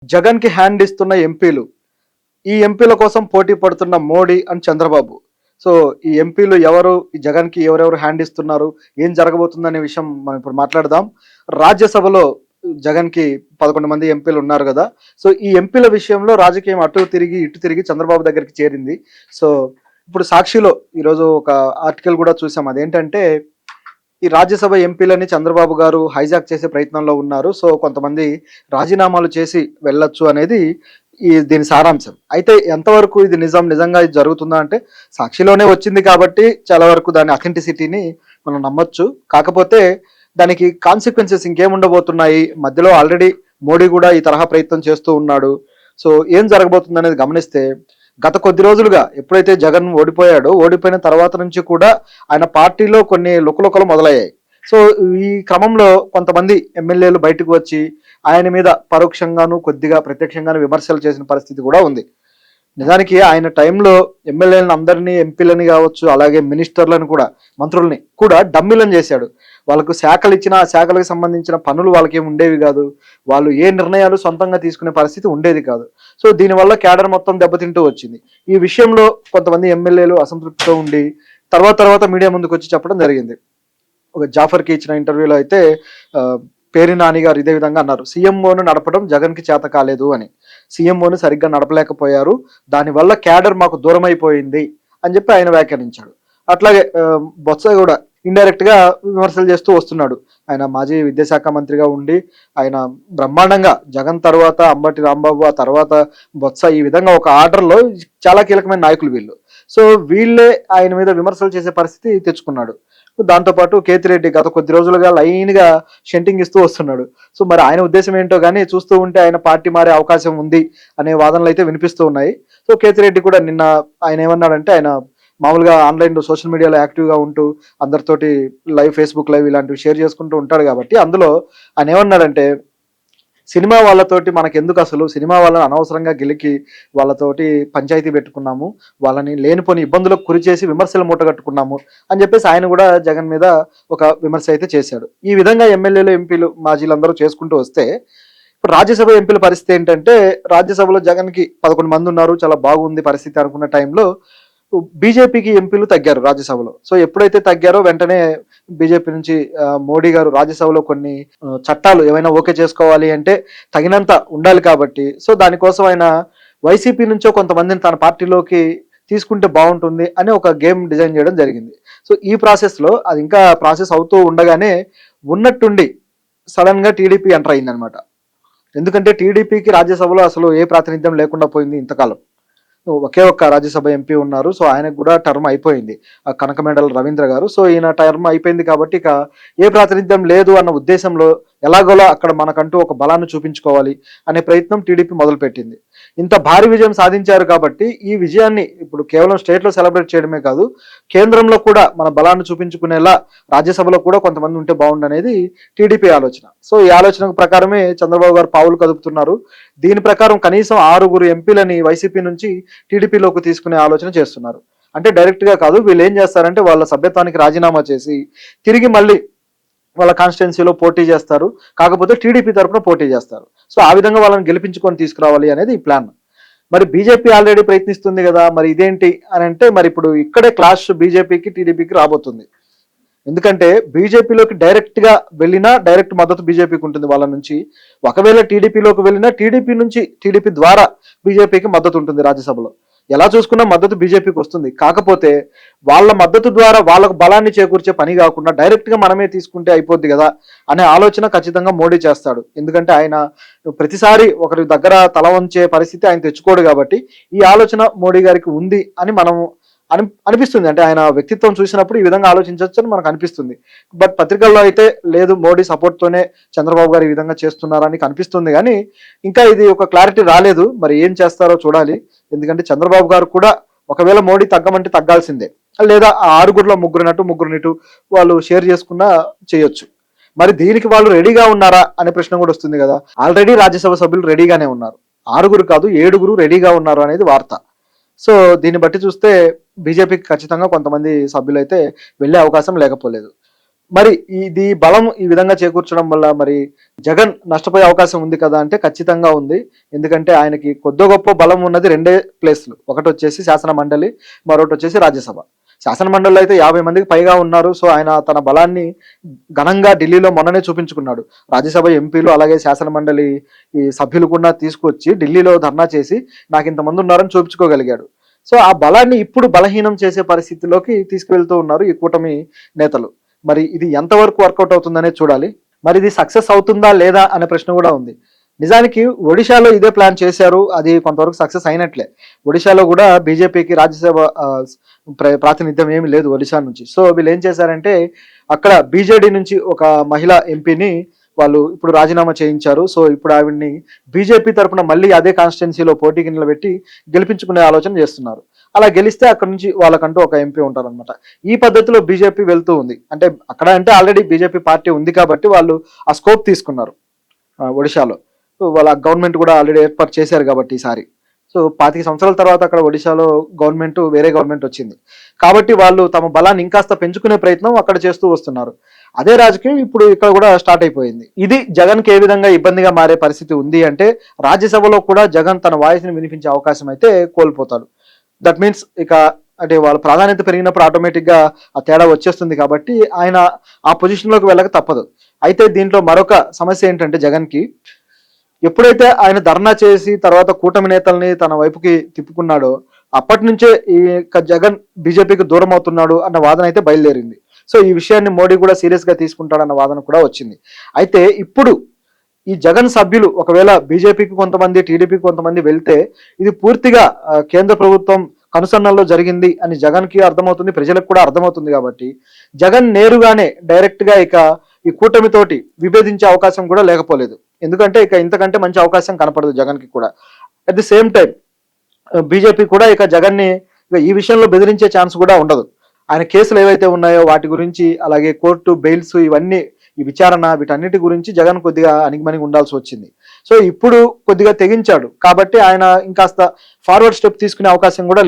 జగన్ కి హ్యాండ్ ఇస్తున్న ఎంపీలు, ఈ ఎంపీల కోసం పోటీ పడుతున్న మోడీ అండ్ చంద్రబాబు. సో ఈ ఎంపీలు ఎవరు, ఈ జగన్ కి ఎవరెవరు హ్యాండ్ ఇస్తున్నారు, ఏం జరగబోతుందనే విషయం మనం ఇప్పుడు మాట్లాడదాం. రాజ్యసభలో జగన్ కి 11 మంది ఎంపీలు ఉన్నారు కదా. సో ఈ ఎంపీల విషయంలో రాజకీయం అటు తిరిగి ఇటు తిరిగి చంద్రబాబు దగ్గరికి చేరింది. సో ఇప్పుడు సాక్షిలో ఈరోజు ఒక ఆర్టికల్ కూడా చూసాం. అదేంటంటే ఈ రాజ్యసభ ఎంపీలని చంద్రబాబు గారు హైజాక్ చేసే ప్రయత్నంలో ఉన్నారు. సో కొంతమంది రాజీనామాలు చేసి వెళ్ళొచ్చు అనేది దీని సారాంశం. అయితే ఎంతవరకు ఇది నిజంగా ఇది జరుగుతుందా అంటే, సాక్షిలోనే వచ్చింది కాబట్టి చాలా వరకు దాని అథెంటిసిటీని మనం నమ్మొచ్చు. కాకపోతే దానికి కాన్సిక్వెన్సెస్ ఇంకేముండబోతున్నాయి, మధ్యలో ఆల్రెడీ మోడీ కూడా ఈ తరహా ప్రయత్నం చేస్తూ ఉన్నాడు. సో ఏం జరగబోతుంది అనేది గమనిస్తే, గత కొద్ది రోజులుగా ఎప్పుడైతే జగన్ ఓడిపోయాడో, ఓడిపోయిన తర్వాత నుంచి కూడా ఆయన పార్టీలో కొన్ని లుకలుకలు మొదలయ్యాయి. సో ఈ క్రమంలో కొంతమంది ఎమ్మెల్యేలు బయటకు వచ్చి ఆయన మీద పరోక్షంగాను కొద్దిగా ప్రత్యక్షంగాను విమర్శలు చేసిన పరిస్థితి కూడా ఉంది. నిజానికి ఆయన టైంలో ఎమ్మెల్యేలను అందరినీ, ఎంపీలని కావచ్చు, అలాగే మినిస్టర్లను కూడా, మంత్రుల్ని కూడా డమ్మిలను చేశాడు. వాళ్ళకు శాఖలు ఇచ్చినా ఆ శాఖలకు సంబంధించిన పనులు వాళ్ళకి ఏమి ఉండేవి కాదు. వాళ్ళు ఏ నిర్ణయాలు సొంతంగా తీసుకునే పరిస్థితి ఉండేది కాదు. సో దీనివల్ల క్యాడర్ మొత్తం దెబ్బతింటూ వచ్చింది. ఈ విషయంలో కొంతమంది ఎమ్మెల్యేలు అసంతృప్తితో ఉండి తర్వాత మీడియా ముందుకు వచ్చి చెప్పడం జరిగింది. ఒక జాఫర్కి ఇచ్చిన ఇంటర్వ్యూలో అయితే పేరి నాని గారు ఇదే విధంగా అన్నారు. సీఎంఓను నడపడం జగన్కి చేత కాలేదు అని, సీఎంఓను సరిగ్గా నడపలేకపోయారు, దానివల్ల క్యాడర్ మాకు దూరం అయిపోయింది అని చెప్పి ఆయన వ్యాఖ్యానించాడు. అట్లాగే బొత్స కూడా ఇండైరెక్ట్ గా విమర్శలు చేస్తూ వస్తున్నాడు. ఆయన మాజీ విద్యాశాఖ మంత్రిగా ఉండి ఆయన బ్రహ్మాండంగా జగన్ తర్వాత అంబటి రాంబాబు, ఆ తర్వాత బొత్స, ఈ విధంగా ఒక ఆర్డర్లో చాలా కీలకమైన నాయకులు వీళ్ళు. సో వీళ్ళే ఆయన మీద విమర్శలు చేసే పరిస్థితి తెచ్చుకున్నాడు. దాంతోపాటు కేతిరెడ్డి గత కొద్ది రోజులుగా లైన్ గా షెంటింగ్ ఇస్తూ వస్తున్నాడు. సో మరి ఆయన ఉద్దేశం ఏంటో కానీ చూస్తూ ఉంటే ఆయన పార్టీ మారే అవకాశం ఉంది అనే వాదనలు అయితే వినిపిస్తూ ఉన్నాయి. సో కేతిరెడ్డి కూడా నిన్న ఆయన ఏమన్నాడంటే, ఆయన మామూలుగా ఆన్లైన్ సోషల్ మీడియాలో యాక్టివ్గా ఉంటూ అందరితోటి లైవ్, ఫేస్బుక్ లైవ్ ఇలాంటివి షేర్ చేసుకుంటూ ఉంటాడు కాబట్టి అందులో ఆయన ఏమన్నాడంటే, సినిమా వాళ్ళతోటి మనకెందుకు, అసలు సినిమా వాళ్ళని అనవసరంగా గెలికి వాళ్ళతోటి పంచాయతీ పెట్టుకున్నాము, వాళ్ళని లేనిపోని ఇబ్బందులకు గురి చేసి విమర్శలు మూటగట్టుకున్నాము అని చెప్పేసి ఆయన కూడా జగన్ మీద ఒక విమర్శ అయితే చేశాడు. ఈ విధంగా ఎమ్మెల్యేలు, ఎంపీలు, మాజీలందరూ చేసుకుంటూ వస్తే ఇప్పుడు రాజ్యసభ ఎంపీల పరిస్థితి ఏంటంటే, రాజ్యసభలో జగన్కి 11 మంది ఉన్నారు, చాలా బాగుంది పరిస్థితి అనుకున్న టైంలో బీజేపీకి ఎంపీలు తగ్గారు రాజ్యసభలో. సో ఎప్పుడైతే తగ్గారో వెంటనే బీజేపీ నుంచి మోడీ గారు రాజ్యసభలో కొన్ని చట్టాలు ఏమైనా ఓకే చేసుకోవాలి అంటే తగినంత ఉండాలి కాబట్టి, సో దానికోసం ఆయన వైసీపీ నుంచో కొంతమందిని తన పార్టీలోకి తీసుకుంటే బాగుంటుంది అని ఒక గేమ్ డిజైన్ చేయడం జరిగింది. సో ఈ ప్రాసెస్లో అది ఇంకా ప్రాసెస్ అవుతూ ఉండగానే ఉన్నట్టుండి సడన్ గా టీడీపీ ఎంటర్ అయిందనమాట. ఎందుకంటే టీడీపీకి రాజ్యసభలో అసలు ఏ ప్రాతినిధ్యం లేకుండా పోయింది ఇంతకాలం. ఒకే ఒక్క రాజ్యసభ ఎంపీ ఉన్నారు. సో ఆయనకు కూడా టర్మ్ అయిపోయింది, కనకమేడల రవీంద్ర గారు. సో ఈయన టర్మ్ అయిపోయింది కాబట్టి ఇక ఏ ప్రాతినిధ్యం లేదు అన్న ఉద్దేశంలో ఎలాగోలా అక్కడ మనకంటూ ఒక బలాన్ని చూపించుకోవాలి అనే ప్రయత్నం టీడీపీ మొదలుపెట్టింది. ఇంత భారీ విజయం సాధించారు కాబట్టి ఈ విజయాన్ని ఇప్పుడు కేవలం స్టేట్లో సెలబ్రేట్ చేయడమే కాదు, కేంద్రంలో కూడా మన బలాన్ని చూపించుకునేలా రాజ్యసభలో కూడా కొంతమంది ఉంటే బాగుండనేది టీడీపీ ఆలోచన. సో ఈ ఆలోచన ప్రకారమే చంద్రబాబు గారు పావులు కదుపుతున్నారు. దీని ప్రకారం కనీసం 6 ఎంపీలని వైసీపీ నుంచి టీడీపీలోకి తీసుకునే ఆలోచన చేస్తున్నారు. అంటే డైరెక్ట్ గా కాదు, వీళ్ళు ఏం చేస్తారంటే వాళ్ళ సభ్యత్వానికి రాజీనామా చేసి తిరిగి మళ్ళీ వాళ్ళ కాన్స్టిట్యున్సీలో పోటీ చేస్తారు, కాకపోతే టీడీపీ తరఫున పోటీ చేస్తారు. సో ఆ విధంగా వాళ్ళని గెలిపించుకొని తీసుకురావాలి అనేది ఈ ప్లాన్. మరి బీజేపీ ఆల్రెడీ ప్రయత్నిస్తుంది కదా, మరి ఇదేంటి అని అంటే, మరి ఇప్పుడు ఇక్కడే క్లాష్ బీజేపీకి టీడీపీకి రాబోతుంది. ఎందుకంటే బీజేపీలోకి డైరెక్ట్ గా వెళ్ళినా డైరెక్ట్ మద్దతు బీజేపీకి ఉంటుంది వాళ్ళ నుంచి, ఒకవేళ టీడీపీలోకి వెళ్ళినా టీడీపీ నుంచి, టీడీపీ ద్వారా బీజేపీకి మద్దతు ఉంటుంది రాజ్యసభలో. ఎలా చూసుకున్నా మద్దతు బీజేపీకి వస్తుంది. కాకపోతే వాళ్ళ మద్దతు ద్వారా వాళ్ళకు బలాన్ని చేకూర్చే పని కాకుండా డైరెక్ట్ గా మనమే తీసుకుంటే అయిపోద్ది కదా అనే ఆలోచన ఖచ్చితంగా మోడీ చేస్తాడు. ఎందుకంటే ఆయన ప్రతిసారి ఒకరి దగ్గర తల వంచే పరిస్థితి ఆయన తెచ్చుకోడు కాబట్టి ఈ ఆలోచన మోడీ గారికి ఉంది అని మనం అనిపిస్తుంది. అంటే ఆయన వ్యక్తిత్వం చూసినప్పుడు ఈ విధంగా ఆలోచించవచ్చు అని మనకు అనిపిస్తుంది. బట్ పత్రికల్లో అయితే లేదు, మోడీ సపోర్ట్ తోనే చంద్రబాబు గారు ఈ విధంగా చేస్తున్నారని కనిపిస్తుంది. కానీ ఇంకా ఇది ఒక క్లారిటీ రాలేదు. మరి ఏం చేస్తారో చూడాలి. ఎందుకంటే చంద్రబాబు గారు కూడా ఒకవేళ మోడీ తగ్గమంటే తగ్గాల్సిందే, లేదా ఆ 6గురిలో ముగ్గురునిటు వాళ్ళు షేర్ చేసుకున్నా చేయొచ్చు. మరి దీనికి వాళ్ళు రెడీగా ఉన్నారా అనే ప్రశ్న కూడా వస్తుంది కదా. ఆల్రెడీ రాజ్యసభ సభ్యులు రెడీగానే ఉన్నారు, 6 కాదు 7 రెడీగా ఉన్నారు అనేది వార్త. సో దీన్ని బట్టి చూస్తే బీజేపీకి ఖచ్చితంగా కొంతమంది సభ్యులు అయితే వెళ్ళే అవకాశం లేకపోలేదు. మరి ఇది బలం ఈ విధంగా చేకూర్చడం వల్ల మరి జగన్ నష్టపోయే అవకాశం ఉంది కదా అంటే ఖచ్చితంగా ఉంది. ఎందుకంటే ఆయనకి కొద్దో గొప్ప బలం ఉన్నది రెండే ప్లేస్లు. ఒకటి వచ్చేసి శాసన మండలి, మరొకటి వచ్చేసి రాజ్యసభ. శాసన మండలిలో అయితే 50 మందికి పైగా ఉన్నారు. సో ఆయన తన బలాన్ని ఘనంగా ఢిల్లీలో మొన్ననే చూపించుకున్నాడు. రాజ్యసభ ఎంపీలు అలాగే శాసన మండలి ఈ సభ్యులు కూడా తీసుకొచ్చి ఢిల్లీలో ధర్నా చేసి నాకు ఇంతమంది ఉన్నారని చూపించుకోగలిగాడు. సో ఆ బలాన్ని ఇప్పుడు బలహీనం చేసే పరిస్థితిలోకి తీసుకువెళ్తూ ఉన్నారు ఈ కూటమి నేతలు. మరి ఇది ఎంతవరకు వర్కౌట్ అవుతుందనే చూడాలి. మరి ఇది సక్సెస్ అవుతుందా లేదా అనే ప్రశ్న కూడా ఉంది. నిజానికి ఒడిశాలో ఇదే ప్లాన్ చేశారు. అది కొంతవరకు సక్సెస్ అయినట్లే. ఒడిశాలో కూడా బీజేపీకి రాజ్యసభ ప్రాతినిధ్యం ఏమీ లేదు ఒడిశా నుంచి. సో వీళ్ళు ఏం చేశారంటే అక్కడ బీజేడీ నుంచి ఒక మహిళా ఎంపీని వాళ్ళు ఇప్పుడు రాజీనామా చేయించారు. సో ఇప్పుడు ఆవిడ్ని బీజేపీ తరపున మళ్ళీ అదే కాన్స్టిట్యున్సీలో పోటీకి నిలబెట్టి గెలిపించుకునే ఆలోచన చేస్తున్నారు. అలా గెలిస్తే అక్కడ నుంచి వాళ్ళకంటూ ఒక ఎంపీ ఉంటారనమాట. ఈ పద్ధతిలో బీజేపీ వెళ్తూ ఉంది. అంటే అక్కడ అంటే ఆల్రెడీ బీజేపీ పార్టీ ఉంది కాబట్టి వాళ్ళు ఆ స్కోప్ తీసుకున్నారు ఒడిశాలో. సో వాళ్ళ గవర్నమెంట్ కూడా ఆల్రెడీ ఏర్పాటు చేశారు కాబట్టి ఈసారి. సో 25 సంవత్సరాల తర్వాత అక్కడ ఒడిశాలో గవర్నమెంట్ వేరే గవర్నమెంట్ వచ్చింది కాబట్టి వాళ్ళు తమ బలాన్ని ఇంకాస్త పెంచుకునే ప్రయత్నం అక్కడ చేస్తూ వస్తున్నారు. అదే రాజకీయం ఇప్పుడు ఇక్కడ కూడా స్టార్ట్ అయిపోయింది. ఇది జగన్ కి ఏ విధంగా ఇబ్బందిగా మారే పరిస్థితి ఉంది అంటే రాజ్యసభలో కూడా జగన్ తన వాయిస్ ని వినిపించే అవకాశం అయితే కోల్పోతాడు. దట్ మీన్స్ ఇక అంటే వాళ్ళ ప్రాధాన్యత పెరిగినప్పుడు ఆటోమేటిక్ గా ఆ తేడా వచ్చేస్తుంది కాబట్టి ఆయన ఆ పొజిషన్ లోకి వెళ్ళక తప్పదు. అయితే దీంట్లో మరొక సమస్య ఏంటంటే జగన్ కి ఎప్పుడైతే ఆయన ధర్నా చేసి తర్వాత కూటమి నేతల్ని తన వైపుకి తిప్పుకున్నాడో అప్పటి నుంచే ఈ జగన్ బీజేపీకి దూరం అవుతున్నాడు అన్న వాదన అయితే బయలుదేరింది. సో ఈ విషయాన్ని మోడీ కూడా సీరియస్ గా తీసుకుంటాడన్న వాదన కూడా వచ్చింది. అయితే ఇప్పుడు ఈ జగన్ సభ్యులు ఒకవేళ బీజేపీకి కొంతమంది, టీడీపీకి కొంతమంది వెళ్తే ఇది పూర్తిగా కేంద్ర ప్రభుత్వం కనుసన్నల్లో జరిగింది అని జగన్ కి అర్థమవుతుంది, ప్రజలకు కూడా అర్థమవుతుంది. కాబట్టి జగన్ నేరుగానే డైరెక్ట్ గా ఇక ఈ కూటమితోటి విభేదించే అవకాశం కూడా లేకపోలేదు. ఎందుకంటే ఇక ఇంతకంటే మంచి అవకాశం కనపడదు జగన్ కి కూడా. At the same time BJP కూడా ఇక జగన్ ని ఈ విషయంలో బెదిరించే ఛాన్స్ కూడా ఉండదు. ఆయన కేసులు ఏవైతే ఉన్నాయో వాటి గురించి, అలాగే కోర్టు బెయిల్స్ ఇవన్నీ ఈ విచారణ వీటన్నిటి గురించి జగన్ కొద్దిగా అణిగిమణిగి ఉండాల్సి వచ్చింది. సో ఇప్పుడు కొద్దిగా తెగించాడు కాబట్టి ఆయన ఇంకాస్త ఫార్వర్డ్ స్టెప్ తీసుకునే అవకాశం కూడా